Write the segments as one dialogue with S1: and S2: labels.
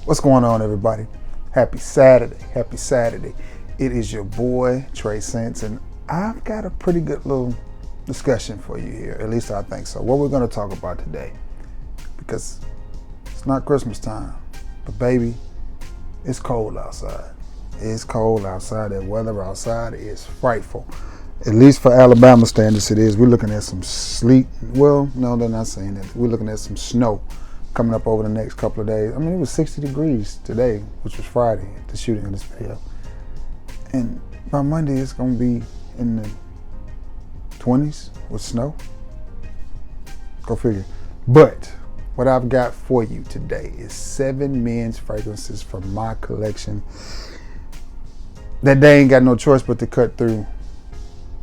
S1: What's going on, everybody? Happy Saturday. Happy Saturday. It is your boy, Trey Sense, and I've got a pretty good little discussion for you here. At least I think so. What we're going to talk about today, because it's not Christmas time, but baby, it's cold outside. It's cold outside. The weather outside is frightful. At least for Alabama standards, it is. We're looking at some sleet. Well, no, they're not saying that. We're looking at some snow coming up over the next couple of days. I mean, it was 60 degrees today, which was Friday, the shooting of this video. And by Monday, it's going to be in the 20s with snow. Go figure. But what I've got for you today is 7 men's fragrances from my collection that they ain't got no choice but to cut through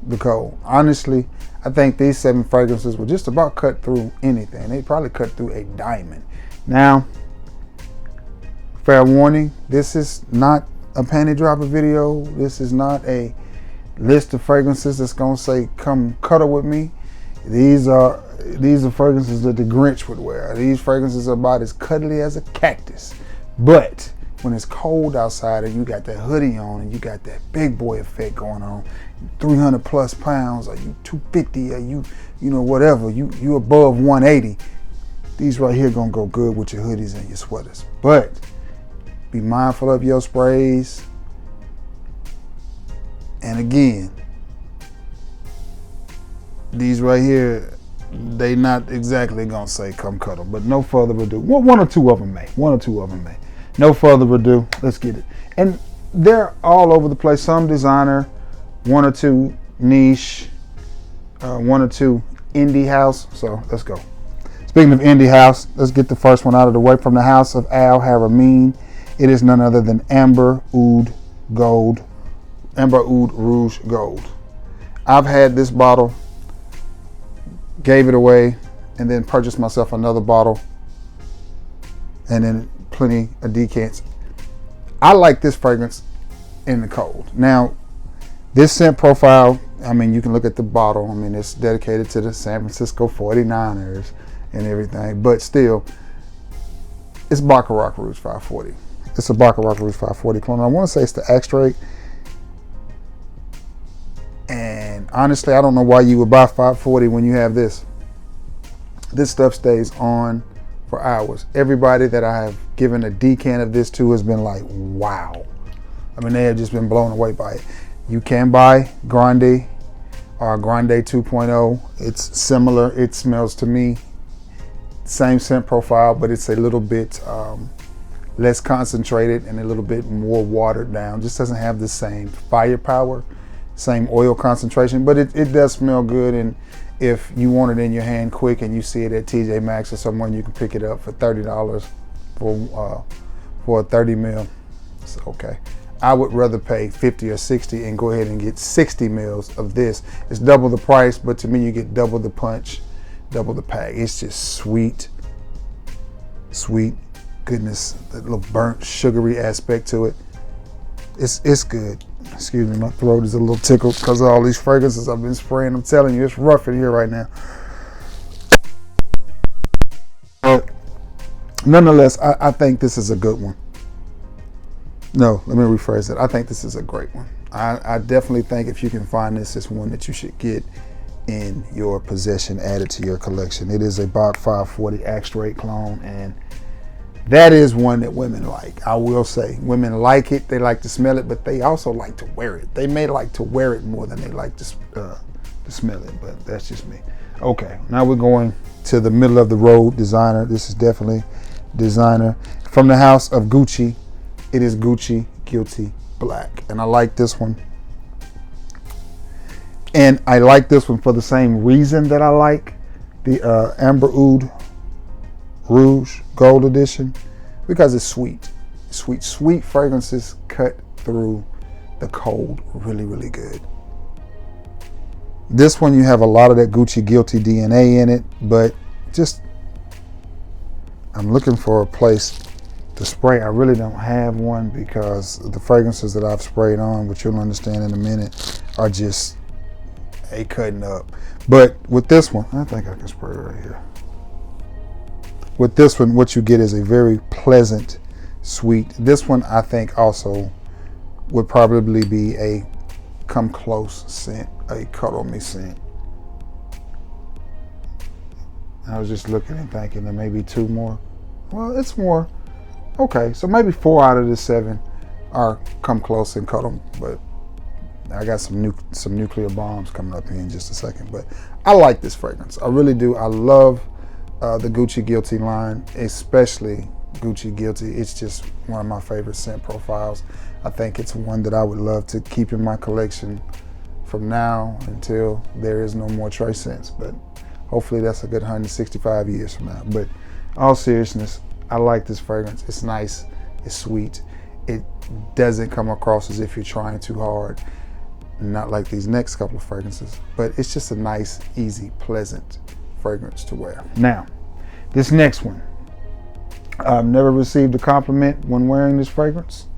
S1: the cold. Honestly, I think these 7 fragrances will just about cut through anything. They probably cut through a diamond. Now, fair warning, this is not a panty dropper video. This is not a list of fragrances that's gonna say, come cuddle with me. These are fragrances that the Grinch would wear. These fragrances are about as cuddly as a cactus. But when it's cold outside and you got that hoodie on and you got that big boy effect going on, 300 plus pounds, or you 250, or you know, whatever, you above 180, these right here gonna go good with your hoodies and your sweaters. But be mindful of your sprays. And again, these right here, they not exactly gonna say come cuddle, but no further ado. One or two of them may. No further ado, let's get it. And they're all over the place. Some designer, 1 or 2 niche, 1 or 2 indie house. So let's go. Speaking of indie house, let's get the first one out of the way. From the house of Al Harameen, it is none other than Amber Oud Gold, Amber Oud Rouge Gold. I've had this bottle, gave it away, and then purchased myself another bottle, and then plenty of decants. I like this fragrance in the cold. Now, this scent profile, I mean, you can look at the bottle. I mean, it's dedicated to the San Francisco 49ers and everything, but still, it's Baccarat Rouge 540. It's a Baccarat Rouge 540 clone. I want to say it's the extract. And honestly, I don't know why you would buy 540 when you have this. This stuff stays on for hours. Everybody that I have given a decant of this to has been like, wow. I mean, they have just been blown away by it. You can buy Grande or Grande 2.0. It's similar. It smells to me same scent profile, but it's a little bit less concentrated and a little bit more watered down. Just doesn't have the same firepower, same oil concentration, but it does smell good. And if you want it in your hand quick and you see it at TJ Maxx or somewhere, you can pick it up for $30 for a 30 mil. It's okay. I would rather pay 50 or 60 and go ahead and get 60 mils of this. It's double the price, but to me, you get double the punch, double the pack. It's just sweet goodness, that little burnt, sugary aspect to it. It's good. Excuse me, my throat is a little tickled because of all these fragrances I've been spraying. I'm telling you, it's rough in here right now. But nonetheless, I think this is a good one. No, let me rephrase that. I think this is a great one. I definitely think if you can find this, it's one that you should get in your possession, added to your collection. It is a Bach 540 extract clone, and that is one that women like. I will say, women like it. They like to smell it, but they also like to wear it. They may like to wear it more than they like to smell it, but that's just me. Okay, now we're going to the middle of the road designer. This is definitely designer. From the house of Gucci, it is Gucci Guilty Black. And I like this one. And I like this one for the same reason that I like the Amber Oud Rouge Gold Edition, because it's sweet. Sweet fragrances cut through the cold really good. This one, you have a lot of that Gucci Guilty DNA in it, but just, I'm looking for a place to spray. I really don't have one because the fragrances that I've sprayed on, which you'll understand in a minute, are just a cutting up. But with this one, I think I can spray it right here. With this one, what you get is a very pleasant, sweet. This one I think also would probably be a come close scent, a cuddle me scent. I was just looking and thinking there may be 2 more. Well, it's more. Okay, so maybe 4 out of the 7 are come close and cuddle, but I got some nuclear bombs coming up here in just a second. But I like this fragrance. I really do. I love the Gucci Guilty line, especially Gucci Guilty. It's just one of my favorite scent profiles. I think it's one that I would love to keep in my collection from now until there is no more Trey scents. But hopefully that's a good 165 years from now. But all seriousness, I like this fragrance. It's nice. It's sweet. It doesn't come across as if you're trying too hard. Not like these next couple of fragrances, but it's just a nice, easy, pleasant fragrance to wear. Now, this next one, I've never received a compliment when wearing this fragrance.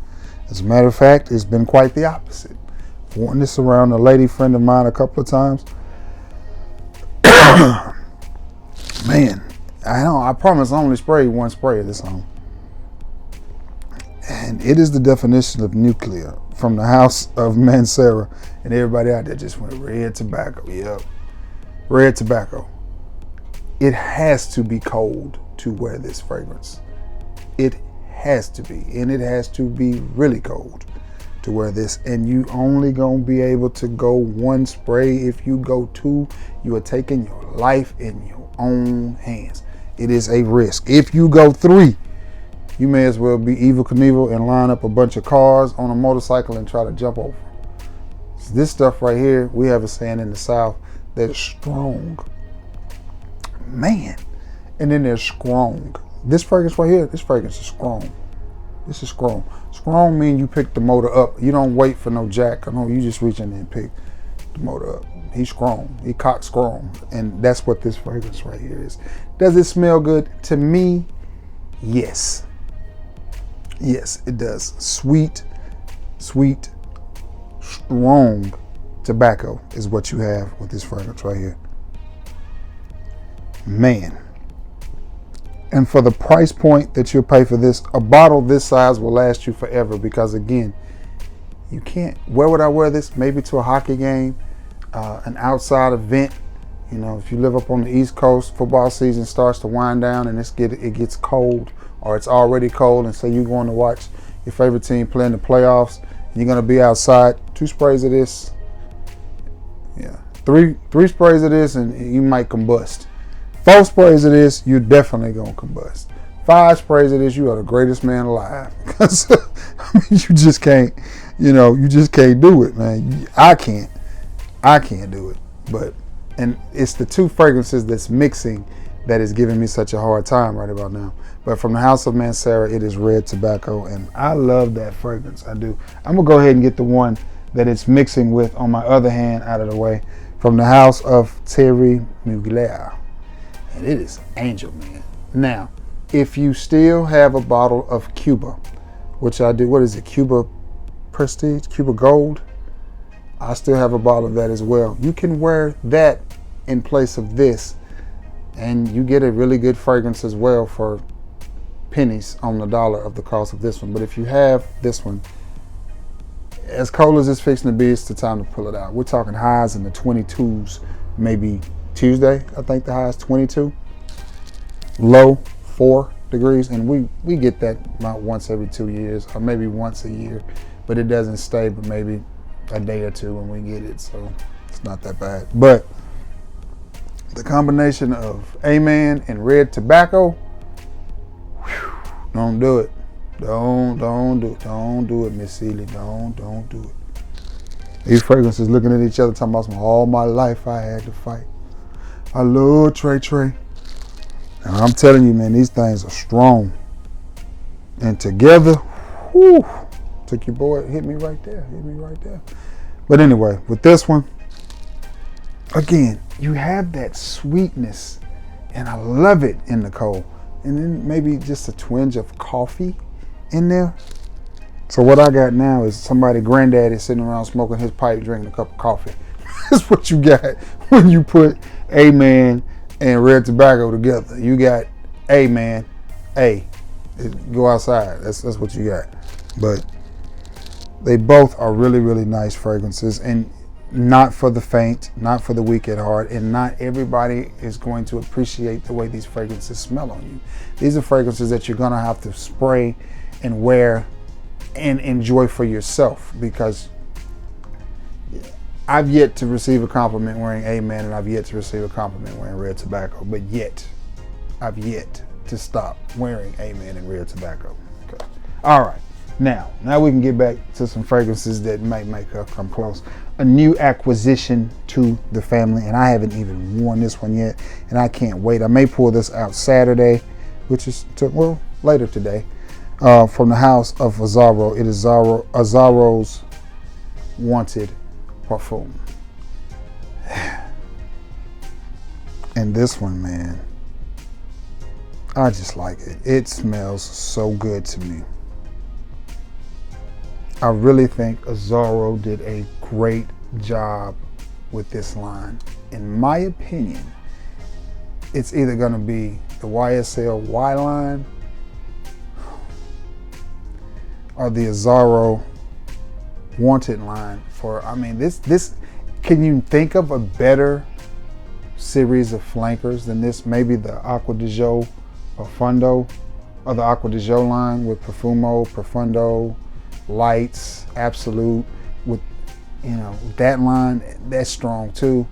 S1: As a matter of fact, it's been quite the opposite. I've worn this around a lady friend of mine a couple of times. Man, I promise I only sprayed 1 spray of this on. And it is the definition of nuclear from the house of Manera. And everybody out there just went red tobacco. Yep. Red tobacco. It has to be cold to wear this fragrance. It has to be. And it has to be really cold to wear this. And you only gonna be able to go 1 spray. If you go 2, you are taking your life in your own hands. It is a risk. If you go 3, you may as well be Evel Knievel and line up a bunch of cars on a motorcycle and try to jump over. So this stuff right here, we have a saying in the South, that's strong. Man. And then there's strong. This fragrance right here, this fragrance is strong. This is strong. Strong means you pick the motor up. You don't wait for no jack. No, you just reach in there and pick the motor up. He's strong. He cock strong. And that's what this fragrance right here is. Does it smell good? To me, yes. Yes, it does. Sweet, sweet, strong tobacco is what you have with this fragrance right here. Man. And for the price point that you'll pay for this, a bottle this size will last you forever because, again, you can't. Where would I wear this? Maybe to a hockey game, an outside event. You know, if you live up on the East Coast, football season starts to wind down and it gets cold, or it's already cold, and say you're going to watch your favorite team play in the playoffs, and you're going to be outside, 2 sprays of this, yeah, 3 sprays of this, and you might combust. 4 sprays of this, you're definitely going to combust. 5 sprays of this, you are the greatest man alive. Because you just can't, you just can't do it, man. I can't do it. And it's the 2 fragrances that's mixing that is giving me such a hard time right about now. But from the house of Manera, it is red tobacco, and I love that fragrance. I do. I'm gonna go ahead and get the one that it's mixing with on my other hand out of the way. From the house of Manera Nuclear, and it is Angel, man. Now, if you still have a bottle of Cuba, which I do, what is it? Cuba Prestige, Cuba Gold. I still have a bottle of that as well. You can wear that in place of this, and you get a really good fragrance as well for pennies on the dollar of the cost of this one. But if you have this one, as cold as it's fixing to be, it's the time to pull it out. We're talking highs in the 22s, maybe Tuesday. I think the high is 22. Low 4 degrees, and we get that about once every 2 years, or maybe once a year, but it doesn't stay but maybe a day or 2 when we get it, so it's not that bad. But the combination of A-Man and red tobacco, whew, don't do it. Don't do it. Don't do it, Miss Seeley. Don't do it. These fragrances looking at each other, talking about all my life I had to fight. I love Trey. And I'm telling you, man, these things are strong. And together, whew, took your boy, hit me right there. But anyway, with this one, again, you have that sweetness, and I love it in the cold. And then maybe just a twinge of coffee in there. So what I got now is somebody, granddaddy, sitting around smoking his pipe, drinking a cup of coffee. That's what you got when you put A-Man and red tobacco together. You got A-Man, A, Go outside. That's what you got. But they both are really, really nice fragrances, and not for the faint, not for the weak at heart, and not everybody is going to appreciate the way these fragrances smell on you. These are fragrances that you're going to have to spray and wear and enjoy for yourself, because I've yet to receive a compliment wearing Amen, and I've yet to receive a compliment wearing Red Tobacco, but yet I've yet to stop wearing Amen and Red Tobacco. Okay. All right. Now we can get back to some fragrances that might make her come close. A new acquisition to the family, and I haven't even worn this one yet, and I can't wait. I may pull this out Saturday, which is later today, from the house of Aaro. It is Aaro's Wanted Parfum. And this one, man, I just like it. It smells so good to me. I really think Aaro did a great job with this line. In my opinion, it's either going to be the YSL Y line or the Aaro Wanted line. This can you think of a better series of flankers than this? Maybe the Acqua di Gio Profondo, or the Acqua di Gio line with Profumo, Profondo, Lights, Absolute, with that line. That's strong too.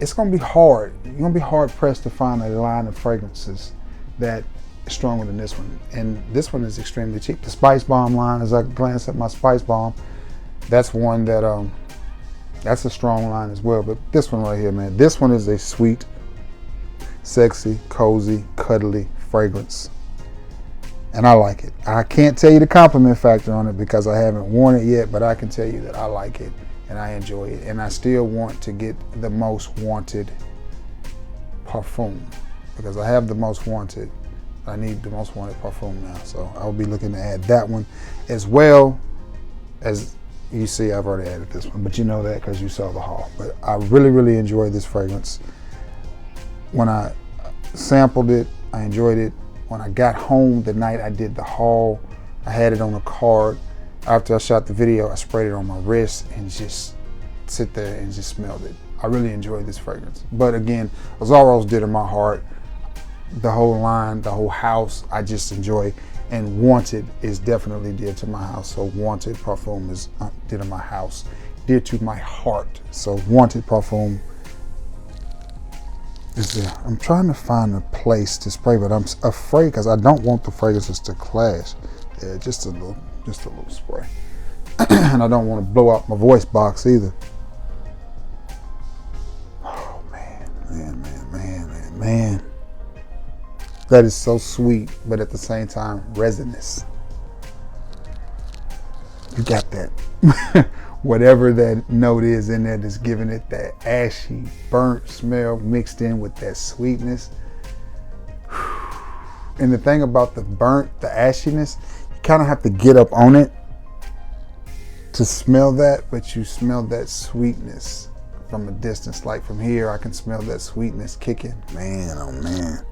S1: It's gonna be hard. You're gonna be hard pressed to find a line of fragrances that is stronger than this one. And this one is extremely cheap. The Spice Bomb line, as I glance at my Spice Bomb, that's one that that's a strong line as well. But this one right here, man, this one is a sweet, sexy, cozy, cuddly fragrance. And I like it. I can't tell you the compliment factor on it because I haven't worn it yet, but I can tell you that I like it and I enjoy it. And I still want to get the Most Wanted Parfum because I have the Most Wanted. I need the Most Wanted Parfum now. So I'll be looking to add that one as well. As you see, I've already added this one, but you know that because you saw the haul. But I really, really enjoyed this fragrance. When I sampled it, I enjoyed it. When I got home the night I did the haul, I had it on a card. After I shot the video, I sprayed it on my wrist and just sit there and just smelled it. I really enjoyed this fragrance. But again, Aaro's dear to my heart. The whole line, the whole house, I just enjoy. And Wanted is definitely dear to my house. So Wanted Parfum is dear to my house, dear to my heart. So Wanted Parfum is there. I'm trying to find a place to spray, but I'm afraid because I don't want the fragrances to clash. Yeah, just a little spray. And I don't want to blow out my voice box either. Oh man. That is so sweet, but at the same time, resinous. You got that. Whatever that note is in there that's giving it that ashy, burnt smell mixed in with that sweetness. And the thing about the burnt, the ashiness, you kind of have to get up on it to smell that, but you smell that sweetness from a distance. Like from here, I can smell that sweetness kicking. Man, oh man.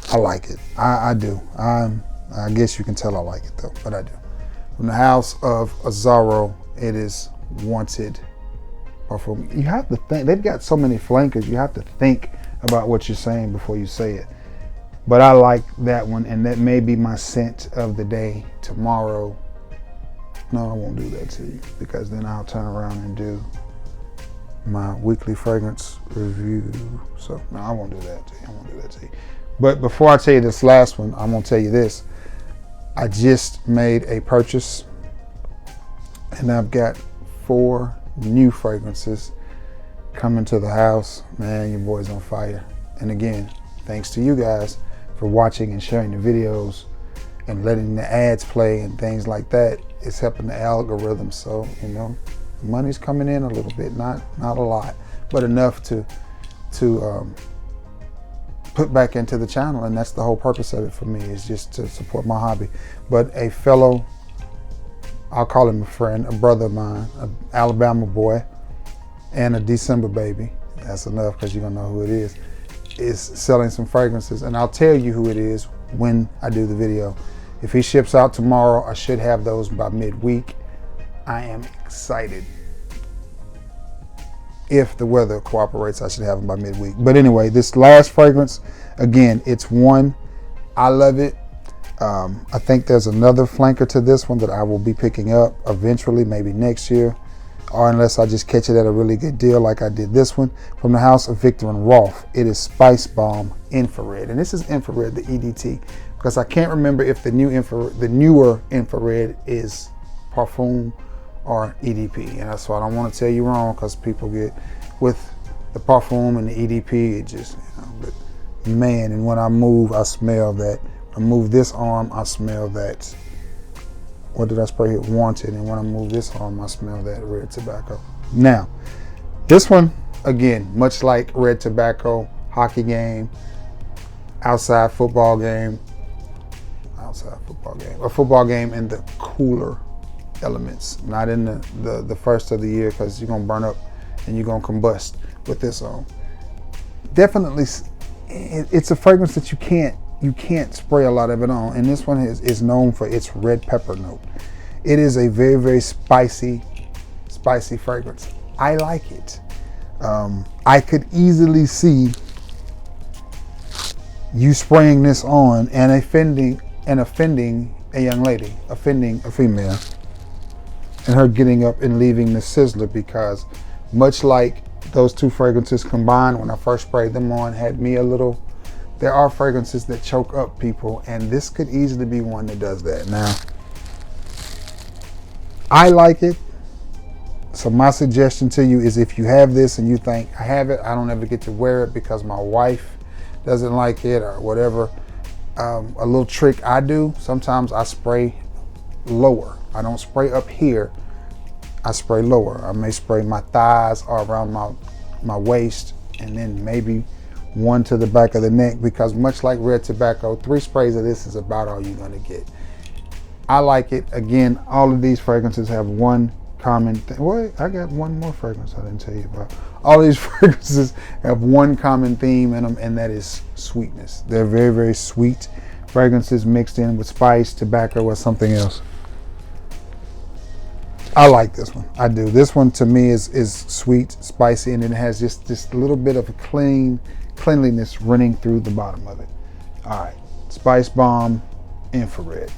S1: I like it. I do. I guess you can tell I like it though, but I do. From the house of Aaro, it is Wanted Parfum. You have to think, they've got so many flankers, you have to think about what you're saying before you say it. But I like that one, and that may be my scent of the day tomorrow. No, I won't do that to you because then I'll turn around and do my weekly fragrance review. So no, I won't do that to you. But before I tell you this last one, I'm gonna tell you this. I just made a purchase and I've got 4 new fragrances coming to the house. Man, your boy's on fire. And again, thanks to you guys for watching and sharing the videos and letting the ads play and things like that. It's helping the algorithm. So, money's coming in a little bit, not a lot, but enough to put back into the channel, and that's the whole purpose of it for me, is just to support my hobby. But a fellow, I'll call him a friend, a brother of mine, an Alabama boy, and a December baby, that's enough because you're gonna know who it is selling some fragrances, and I'll tell you who it is when I do the video. If he ships out tomorrow, I should have those by midweek. I am excited. If the weather cooperates, I should have them by midweek. But anyway, this last fragrance, again, it's one. I love it. I think there's another flanker to this one that I will be picking up eventually, maybe next year, or unless I just catch it at a really good deal like I did this one. From the house of Victor and Rolf, it is Spice Bomb Infrared. And this is infrared, the EDT, because I can't remember if the newer infrared is Parfum or EDP. And that's why I don't want to tell you wrong, because people get with the Parfum and the EDP, it just, but man, and when I move, I smell that. I move this arm, I smell that. What did I spray here? Wanted. And when I move this arm, I smell that red tobacco. Now, this one, again, much like red tobacco, hockey game, outside football game, a football game in the cooler elements, not in the first of the year, because you're gonna burn up and you're gonna combust with this on. Definitely, it's a fragrance that you can't spray a lot of it on, and this one is known for its red pepper note. It is a very, very spicy fragrance. I like it. I could easily see you spraying this on and offending a young lady, offending a female, and her getting up and leaving the sizzler, because much like those two fragrances combined, when I first sprayed them on, had me a little. There are fragrances that choke up people, and this could easily be one that does that. Now, I like it. So my suggestion to you is, if you have this and you think, I have it, I don't ever get to wear it because my wife doesn't like it or whatever, a little trick I do, sometimes I spray lower. I don't spray up here, I spray lower. I may spray my thighs or around my waist, and then maybe one to the back of the neck, because much like red tobacco, 3 sprays of this is about all you're gonna get. I like it. Again, all of these fragrances have one common thing. Wait, I got one more fragrance I didn't tell you about. All these fragrances have one common theme in them, and that is sweetness. They're very, very sweet fragrances mixed in with spice, tobacco, or something else. I like this one. I do. This one to me is sweet, spicy, and it has just this little bit of a cleanliness running through the bottom of it. All right, Spice Bomb Infrared.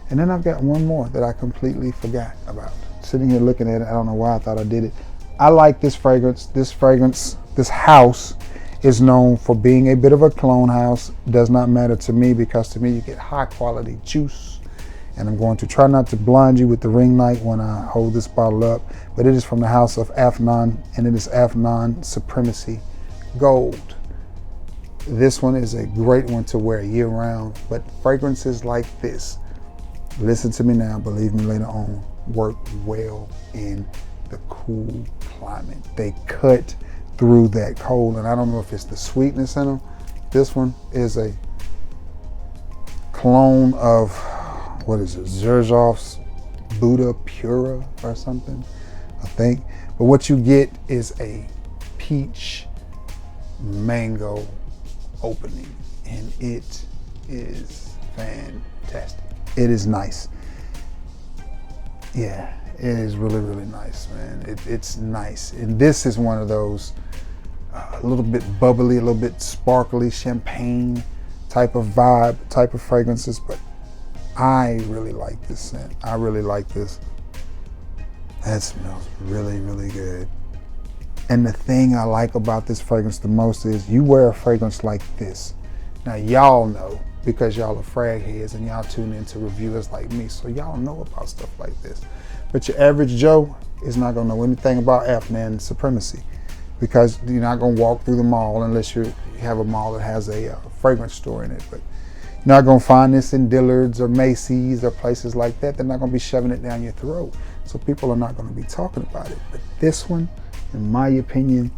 S1: And then I've got one more that I completely forgot about. Sitting here looking at it, I don't know why I thought I did it. I like this fragrance. This house is known for being a bit of a clone house. Does not matter to me, because to me you get high quality juice. And I'm going to try not to blind you with the ring light when I hold this bottle up, but it is from the house of Fon, and it is Fon Supremacy Gold. This one is a great one to wear year round, but fragrances like this, listen to me now, believe me later on, work well in the cool climate. They cut through that cold, and I don't know if it's the sweetness in them. This one is a clone of, what is it, Xerjoff's Buddha Pura or something, I think. But what you get is a peach mango opening, and it is fantastic. It is nice. Yeah, it is really, really nice, man. It's nice. And this is one of those a little bit bubbly, a little bit sparkly, champagne type of vibe, type of fragrances, but I really like this scent. I really like this. That smells really, really good. And the thing I like about this fragrance the most is, you wear a fragrance like this. Now y'all know, because y'all are frag heads and y'all tune into reviewers like me, so y'all know about stuff like this. But your average Joe is not gonna know anything about Fon Supremacy, because you're not gonna walk through the mall unless you have a mall that has a fragrance store in it. But you're not gonna find this in Dillard's or Macy's or places like that. They're not gonna be shoving it down your throat. So people are not gonna be talking about it. But this one, in my opinion,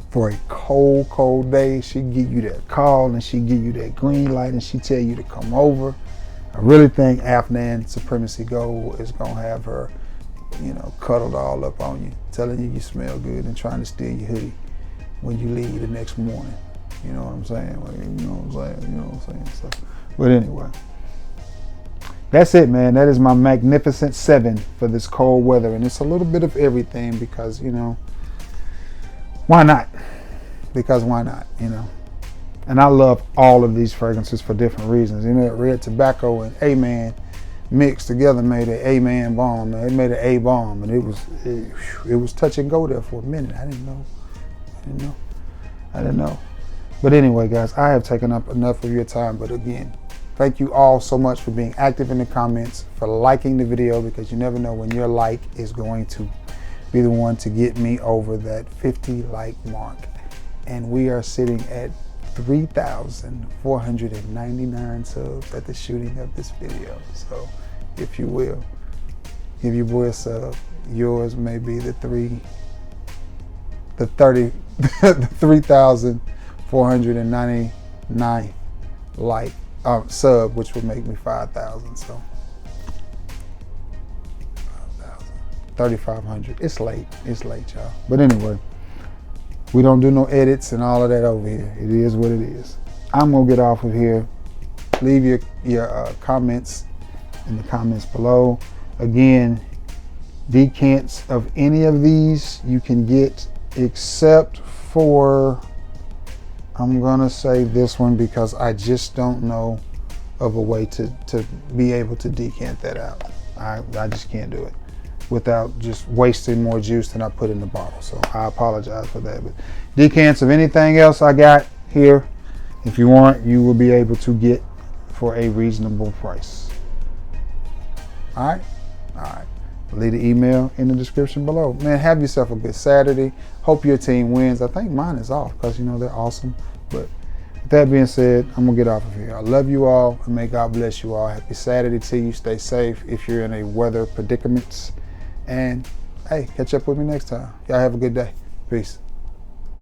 S1: for a cold, cold day, she'd give you that call and she'd give you that green light and she'd tell you to come over. I really think Fon Supremacy Gold is gonna have her, cuddled all up on you, telling you you smell good and trying to steal your hoodie when you leave the next morning. You know what I'm saying? Like, you know what I'm saying? You know what I'm saying? So, but anyway, that's it, man. That is my magnificent 7 for this cold weather, and it's a little bit of everything because, you know, why not? Because why not? You know. And I love all of these fragrances for different reasons. You know, red tobacco and A-Man mixed together made an A-Man bomb. It made an A bomb, and it was touch and go there for a minute. I didn't know. But anyway, guys, I have taken up enough of your time. But again, thank you all so much for being active in the comments, for liking the video, because you never know when your like is going to be the one to get me over that 50 like mark. And we are sitting at 3,499 subs at the shooting of this video. So if you will, give your boy a sub. Yours may be the 3,499 like sub, which would make me 5,000. So 3,500. It's late, y'all. But anyway, we don't do no edits and all of that over here. It is what it is. I'm gonna get off of here. Leave your comments in the comments below. Again, decants of any of these you can get, except for, I'm gonna say this one because I just don't know of a way to be able to decant that out. I just can't do it without just wasting more juice than I put in the bottle. So I apologize for that. But decants of anything else I got here, if you want, you will be able to get for a reasonable price. All right. Leave the email in the description below. Man, have yourself a good Saturday. Hope your team wins. I think mine is off because, you know, they're awesome. But with that being said, I'm gonna get off of here. I love you all, and may God bless you all. Happy Saturday to you. Stay safe if you're in a weather predicament. And hey, catch up with me next time. Y'all have a good day. Peace.